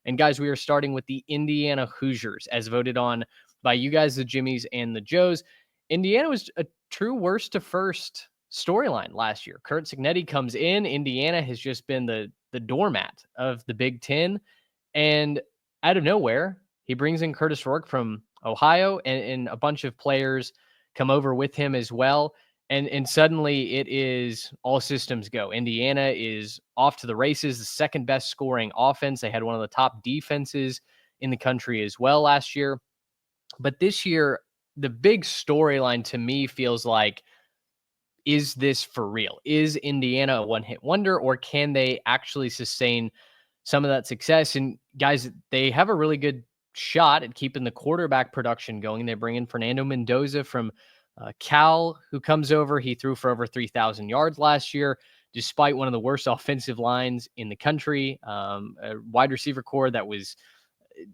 And guys, we are starting with the Indiana Hoosiers as voted on by you guys, the Jimmies and the Joes. Indiana was a true worst to first storyline last year. Kurt Cignetti comes in. Indiana has just been the doormat of the Big Ten. And out of nowhere, he brings in Curtis Rourke from Ohio, and a bunch of players come over with him as well. And suddenly it is all systems go. Indiana is off to the races, the second best scoring offense. They had one of the top defenses in the country as well last year. But this year, the big storyline to me feels like, is this for real? Is Indiana a one-hit wonder, or can they actually sustain some of that success? And guys, they have a really good shot at keeping the quarterback production going. They bring in Fernando Mendoza from Cal, who comes over. He threw for over 3,000 yards last year, despite one of the worst offensive lines in the country. A wide receiver core that was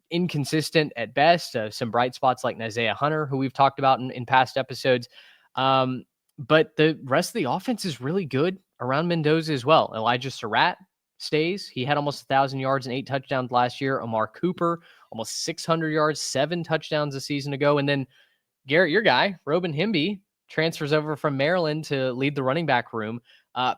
inconsistent at best. Some bright spots like Isaiah Hunter, who we've talked about in past episodes. But the rest of the offense is really good around Mendoza as well. Elijah Surratt stays. He had almost 1,000 yards and 8 touchdowns last year. Omar Cooper, almost 600 yards, 7 touchdowns a season ago. And then Garrett, your guy, Robin Himby, transfers over from Maryland to lead the running back room.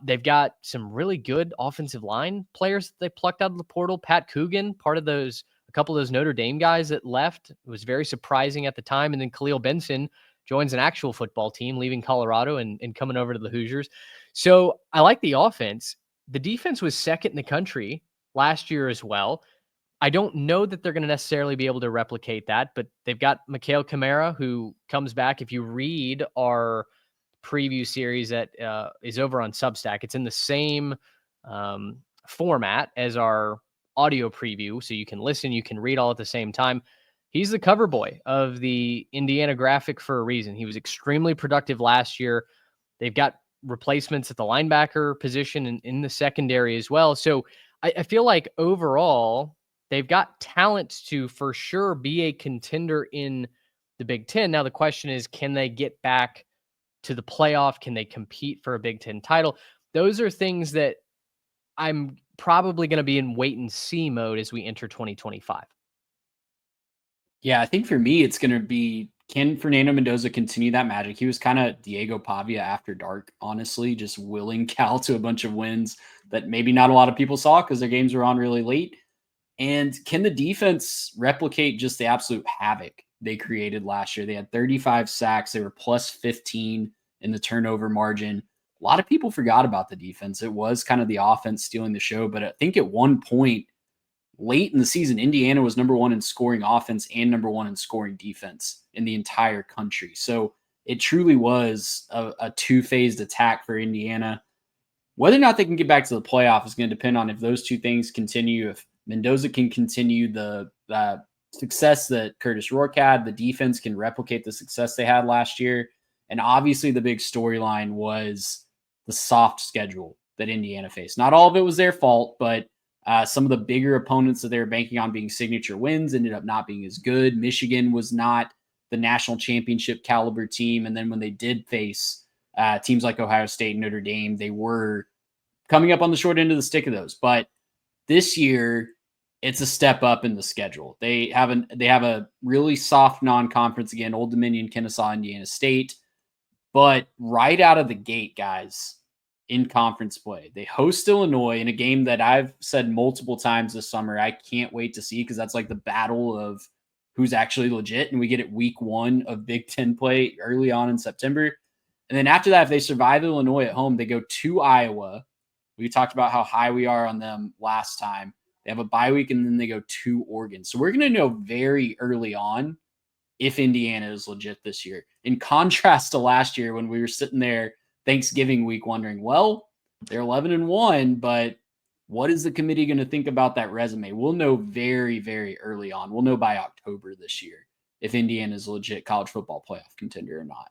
They've got some really good offensive line players that they plucked out of the portal. Pat Coogan, part of those, a couple of those Notre Dame guys that left. It was very surprising at the time. And then Khalil Benson joins an actual football team, leaving Colorado and coming over to the Hoosiers. So I like the offense. The defense was second in the country last year as well. I don't know that they're going to necessarily be able to replicate that, but they've got Mikhail Kamara, who comes back. If you read our preview series that is over on Substack, it's in the same format as our audio preview. So you can listen, you can read all at the same time. He's the cover boy of the Indiana Graphic for a reason. He was extremely productive last year. They've got replacements at the linebacker position and in the secondary as well. So I feel like overall, they've got talent to for sure be a contender in the Big Ten. Now, the question is, can they get back to the playoff? Can they compete for a Big Ten title? Those are things that I'm probably going to be in wait and see mode as we enter 2025. Yeah, I think for me, it's going to be, can Fernando Mendoza continue that magic? He was kind of Diego Pavia after dark, honestly, just willing Cal to a bunch of wins that maybe not a lot of people saw because their games were on really late. And can the defense replicate just the absolute havoc they created last year? They had 35 sacks. They were plus 15 in the turnover margin. A lot of people forgot about the defense. It was kind of the offense stealing the show. But I think at one point late in the season, Indiana was number one in scoring offense and number one in scoring defense in the entire country. So it truly was a two-phased attack for Indiana. Whether or not they can get back to the playoff is going to depend on if those two things continue. If Mendoza can continue the success that Curtis Rourke had, the defense can replicate the success they had last year. And obviously the big storyline was the soft schedule that Indiana faced. Not all of it was their fault, but some of the bigger opponents that they were banking on being signature wins ended up not being as good. Michigan was not the national championship caliber team. And then when they did face teams like Ohio State and Notre Dame, they were coming up on the short end of the stick of those. But this year, it's a step up in the schedule. They have a really soft non-conference again, Old Dominion, Kennesaw, Indiana State. But right out of the gate, guys, in conference play, they host Illinois in a game that I've said multiple times this summer I can't wait to see, because that's like the battle of who's actually legit. And we get it week 1 of Big Ten play early on in September. And then after that, if they survive Illinois at home, they go to Iowa. We talked about how high we are on them last time. They have a bye week, and then they go to Oregon. So we're going to know very early on if Indiana is legit this year. In contrast to last year when we were sitting there Thanksgiving week wondering, well, they're 11-1, but what is the committee going to think about that resume? We'll know very, very early on. We'll know by October this year if Indiana is a legit college football playoff contender or not.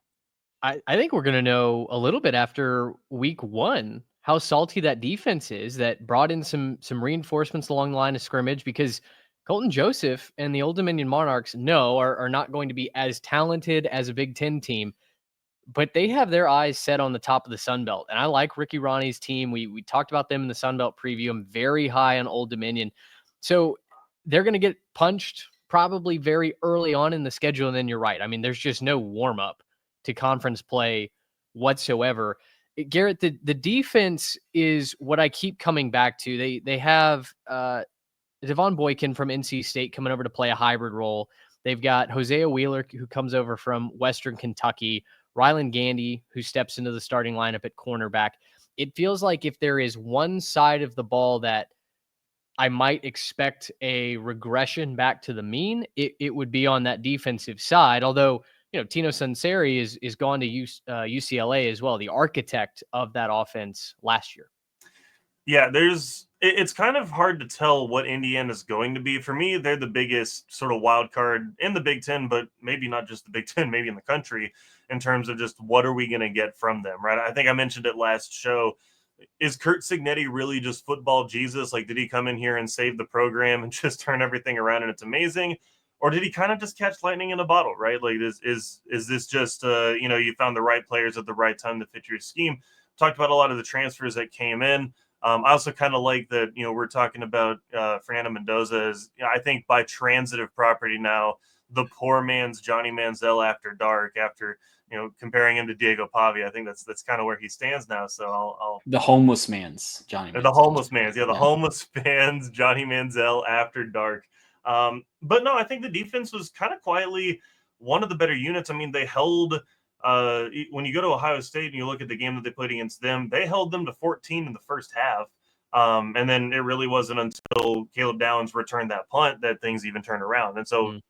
I think we're going to know a little bit after week 1 how salty that defense is that brought in some reinforcements along the line of scrimmage, because Colton Joseph and the Old Dominion Monarchs are not going to be as talented as a Big Ten team, but they have their eyes set on the top of the Sun Belt. And I like Ricky Ronnie's team. We talked about them in the Sun Belt preview. I'm very high on Old Dominion. So they're going to get punched probably very early on in the schedule. And then you're right. I mean, there's just no warm up to conference play whatsoever. Garrett, the defense is what I keep coming back to. They have Devon Boykin from NC State coming over to play a hybrid role. They've got Hosea Wheeler, who comes over from Western Kentucky, Rylan Gandy, who steps into the starting lineup at cornerback. It feels like if there is one side of the ball that I might expect a regression back to the mean, it would be on that defensive side. Although, Tino Sunseri is gone to UCLA as well, the architect of that offense last year. Yeah, it's kind of hard to tell what Indiana's going to be. For me, they're the biggest sort of wild card in the Big Ten, but maybe not just the Big Ten, maybe in the country, in terms of just what are we going to get from them, right? I think I mentioned it last show. Is Curt Cignetti really just football Jesus? Like, did he come in here and save the program and just turn everything around and it's amazing? Or did he kind of just catch lightning in a bottle, right? Like, is this just, you found the right players at the right time to fit your scheme? Talked about a lot of the transfers that came in. I also kind of like that, we're talking about Fernando Mendoza as, I think, by transitive property now, the poor man's Johnny Manziel after dark, after, comparing him to Diego Pavia. I think that's kind of where he stands now. So I'll the homeless man's Johnny Manziel. the homeless man's, the homeless man's Johnny Manziel after dark. But no, I think the defense was kind of quietly one of the better units. I mean, they held when you go to Ohio State and you look at the game that they played against them, they held them to 14 in the first half. And then it really wasn't until Caleb Downs returned that punt that things even turned around. And so,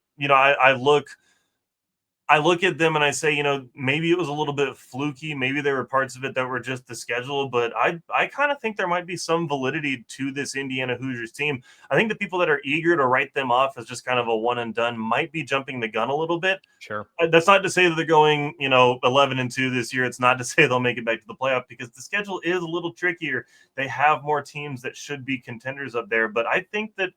I look at them and I say, maybe it was a little bit fluky. Maybe there were parts of it that were just the schedule, but I kind of think there might be some validity to this Indiana Hoosiers team. I think the people that are eager to write them off as just kind of a one and done might be jumping the gun a little bit. Sure. That's not to say that they're going, 11-2 this year. It's not to say they'll make it back to the playoff because the schedule is a little trickier. They have more teams that should be contenders up there, but I think that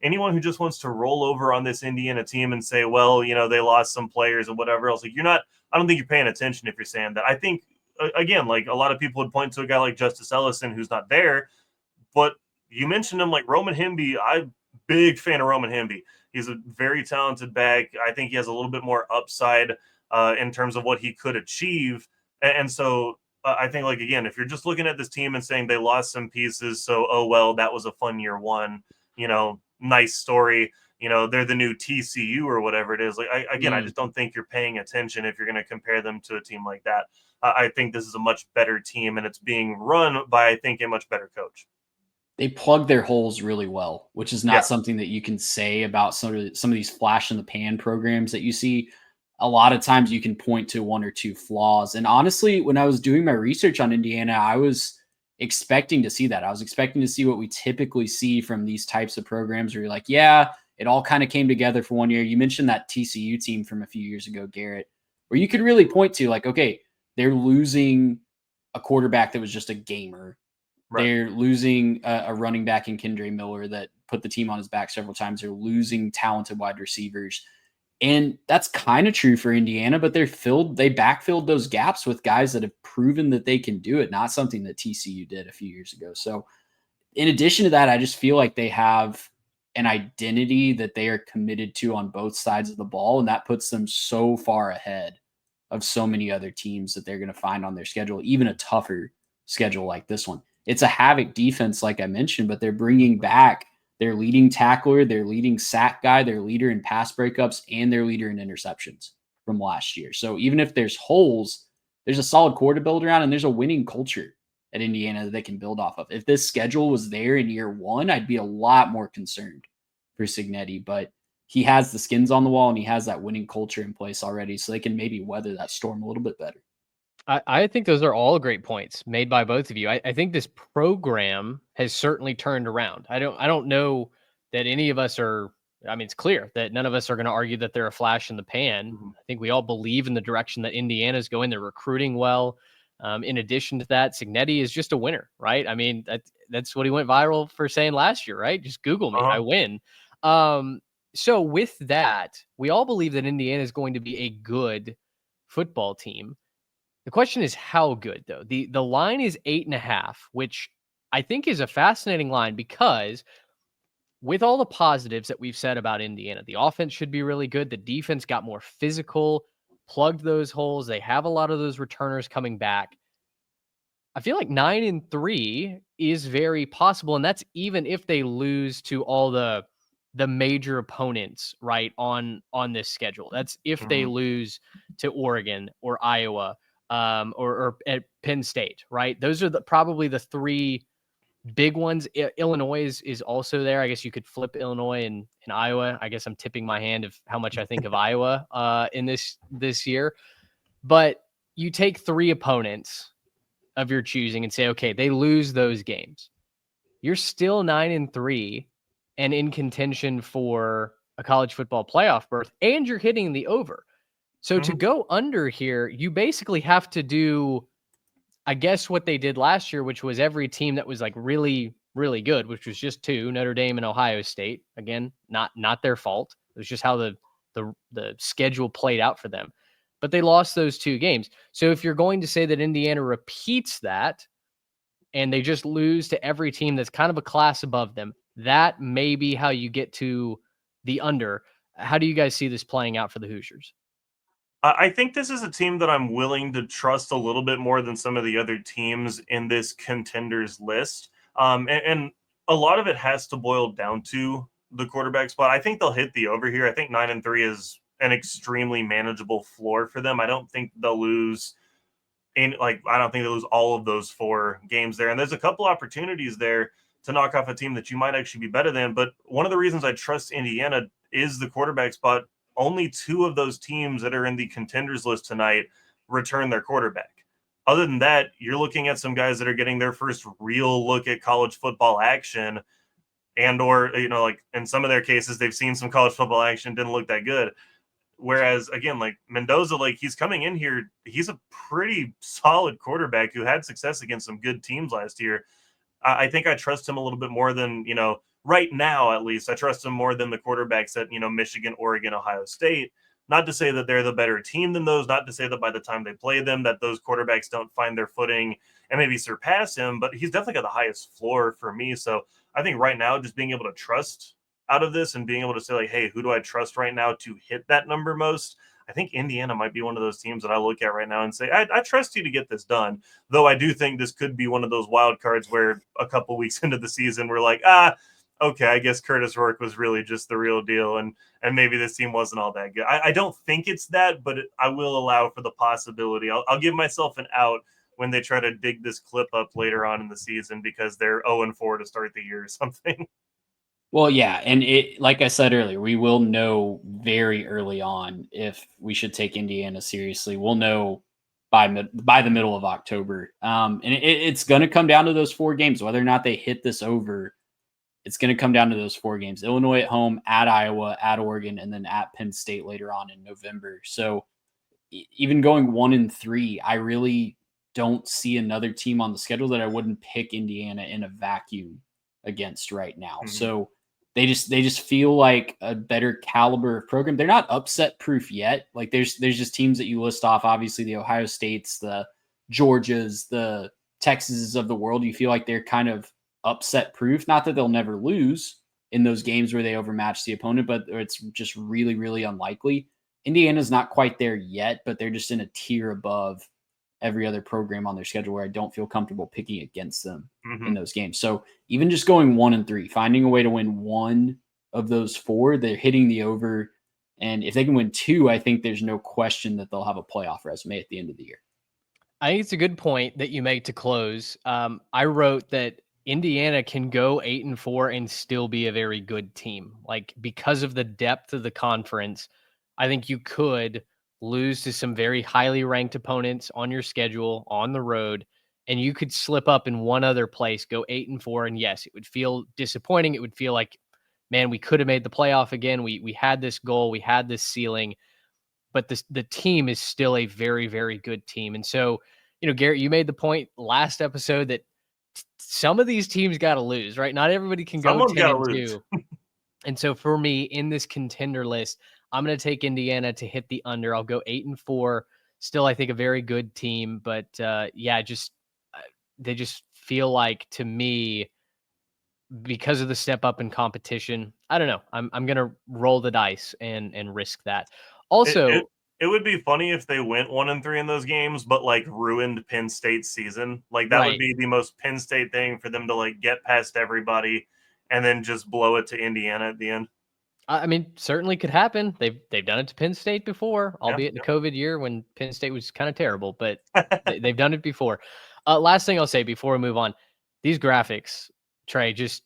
anyone who just wants to roll over on this Indiana team and say, well, they lost some players and whatever else, like I don't think you're paying attention if you're saying that. I think, again, like a lot of people would point to a guy like Justice Ellison who's not there, but you mentioned him like Roman Hemby. I'm big fan of Roman Hemby. He's a very talented back. I think he has a little bit more upside in terms of what he could achieve. And so I think, like, again, if you're just looking at this team and saying they lost some pieces, so, oh, well, that was a fun year one, nice story. They're the new TCU or whatever it is. Like, I just don't think you're paying attention if you're going to compare them to a team like that. I think this is a much better team, and it's being run by, I think, a much better coach. They plug their holes really well, which is not something that you can say about some of these flash in the pan programs that you see. A lot of times you can point to one or two flaws. And honestly, when I was doing my research on Indiana, I was expecting to see that. I was expecting to see what we typically see from these types of programs where you're like, yeah, it all kind of came together for one year. You mentioned that TCU team from a few years ago, Garrett, where you could really point to like, okay, they're losing a quarterback that was just a gamer. Right. They're losing a running back in Kendre Miller that put the team on his back several times. They're losing talented wide receivers. And that's kind of true for Indiana, but they backfilled those gaps with guys that have proven that they can do it, not something that TCU did a few years ago. So in addition to that, I just feel like they have an identity that they are committed to on both sides of the ball, and that puts them so far ahead of so many other teams that they're going to find on their schedule, even a tougher schedule like this one. It's a havoc defense, like I mentioned, but they're bringing back their leading tackler, their leading sack guy, their leader in pass breakups, and their leader in interceptions from last year. So even if there's holes, there's a solid core to build around, and there's a winning culture at Indiana that they can build off of. If this schedule was there in year one, I'd be a lot more concerned for Cignetti, but he has the skins on the wall and he has that winning culture in place already, so they can maybe weather that storm a little bit better. I think those are all great points made by both of you. I think this program has certainly turned around. I don't know that any of us are. I mean, it's clear that none of us are going to argue that they're a flash in the pan. Mm-hmm. I think we all believe in the direction that Indiana's going. They're recruiting well. In addition to that, Cignetti is just a winner, right? I mean, that's what he went viral for saying last year, right? Just Google me, I win. So with that, we all believe that Indiana is going to be a good football team. The question is how good, though. The line is 8.5, which I think is a fascinating line because with all the positives that we've said about Indiana, the offense should be really good. The defense got more physical, plugged those holes. They have a lot of those returners coming back. I feel like 9-3 is very possible, and that's even if they lose to all the major opponents, right, on this schedule. That's if they Mhm. lose to Oregon or Iowa, or at Penn State, right? Those are probably the three big ones. Illinois is also there. I guess you could flip Illinois and Iowa. I guess I'm tipping my hand of how much I think of Iowa in this year. But you take three opponents of your choosing and say, okay, they lose those games. You're still 9-3 and in contention for a college football playoff berth, and you're hitting the over. So to Mhm. go under here, you basically have to do, I guess, what they did last year, which was every team that was like really, really good, which was just two, Notre Dame and Ohio State. Again, not their fault. It was just how the schedule played out for them. But they lost those two games. So if you're going to say that Indiana repeats that and they just lose to every team that's kind of a class above them, that may be how you get to the under. How do you guys see this playing out for the Hoosiers? I think this is a team that I'm willing to trust a little bit more than some of the other teams in this contenders list. And a lot of it has to boil down to the quarterback spot. I think they'll hit the over here. I think 9-3 is an extremely manageable floor for them. I don't think they'll lose I don't think they lose all of those four games there. And there's a couple opportunities there to knock off a team that you might actually be better than. But one of the reasons I trust Indiana is the quarterback spot. Only two of those teams that are in the contenders list tonight return their quarterback. Other than that, you're looking at some guys that are getting their first real look at college football action, and or like in some of their cases, they've seen some college football action, didn't look that good. Whereas again, like Mendoza, like he's coming in here, he's a pretty solid quarterback who had success against some good teams last year. I think I trust him a little bit more than, right now at least. I trust him more than the quarterbacks at, Michigan, Oregon, Ohio State. Not to say that they're the better team than those, not to say that by the time they play them, that those quarterbacks don't find their footing and maybe surpass him, but he's definitely got the highest floor for me. So I think right now, just being able to trust out of this and being able to say, like, hey, who do I trust right now to hit that number most? I think Indiana might be one of those teams that I look at right now and say, I trust you to get this done. Though I do think this could be one of those wild cards where a couple weeks into the season, we're like, okay, I guess Curtis Rourke was really just the real deal, and maybe this team wasn't all that good. I don't think it's that, but I will allow for the possibility. I'll give myself an out when they try to dig this clip up later on in the season because they're 0-4 to start the year or something. Well, yeah, and like I said earlier, we will know very early on if we should take Indiana seriously. We'll know by the middle of October, and it's going to come down to those four games, whether or not they hit this over. It's going to come down to those four games: Illinois at home, at Iowa, at Oregon, and then at Penn State later on in November. So even going 1-3, I really don't see another team on the schedule that I wouldn't pick Indiana in a vacuum against right now. Mhm. So they just feel like a better caliber of program. They're not upset proof yet. Like there's just teams that you list off, obviously the Ohio States, the Georgias, the Texases of the world. You feel like they're kind of upset proof. Not that they'll never lose in those games where they overmatch the opponent, but it's just really, really unlikely. Indiana's not quite there yet, but they're just in a tier above every other program on their schedule where I don't feel comfortable picking against them in Mhm. those games. So even just going 1-3, finding a way to win one of those four, they're hitting the over. And if they can win two, I think there's no question that they'll have a playoff resume at the end of the year. I think it's a good point that you make to close. I wrote that Indiana can go 8-4 and still be a very good team. Like because of the depth of the conference, I think you could lose to some very highly ranked opponents on your schedule on the road, and you could slip up in one other place, go 8-4, and yes, it would feel disappointing. It would feel like, man, we could have made the playoff again. We had this goal, we had this ceiling, but the team is still a very, very good team. And so, Garrett, you made the point last episode that some of these teams got to lose, right? Not everybody can go Someone's 10 got to and lose. 2. And so for me in this contender list, I'm going to take Indiana to hit the under. I'll go 8-4. Still, I think a very good team, but yeah, just they just feel like to me because of the step up in competition. I don't know. I'm gonna roll the dice and risk that. It, it Also, it would be funny if they went 1-3 in those games, but like ruined Penn State's season. Like that would right. be the most Penn State thing for them to like get past everybody and then just blow it to Indiana at the end. I mean, certainly could happen. They've done it to Penn State before, Yeah. albeit in the COVID year when Penn State was kind of terrible, but they've done it before. Last thing I'll say before we move on, these graphics, Trey, just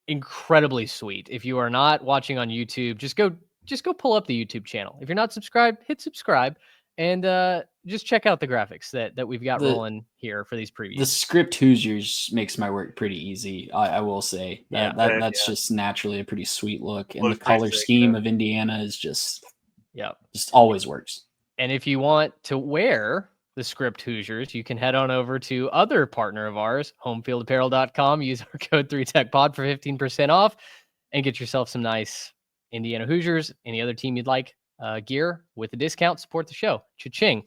incredibly sweet. If you are not watching on YouTube, just go pull up the YouTube channel. If you're not subscribed, hit subscribe and just check out the graphics that we've got The rolling here for these the previews. script Hoosiers makes my work pretty easy. I will say Yeah. that's Yeah. just naturally a pretty sweet look, and the Looks pretty color sick, scheme yeah. of Indiana is just Yep. always works. And if you want to wear the script Hoosiers, you can head on over to other partner of ours, homefieldapparel.com. Use our code 3TechPod for 15% off and get yourself some nice Indiana Hoosiers, any other team you'd like, gear with a discount. Support the show. Cha-ching.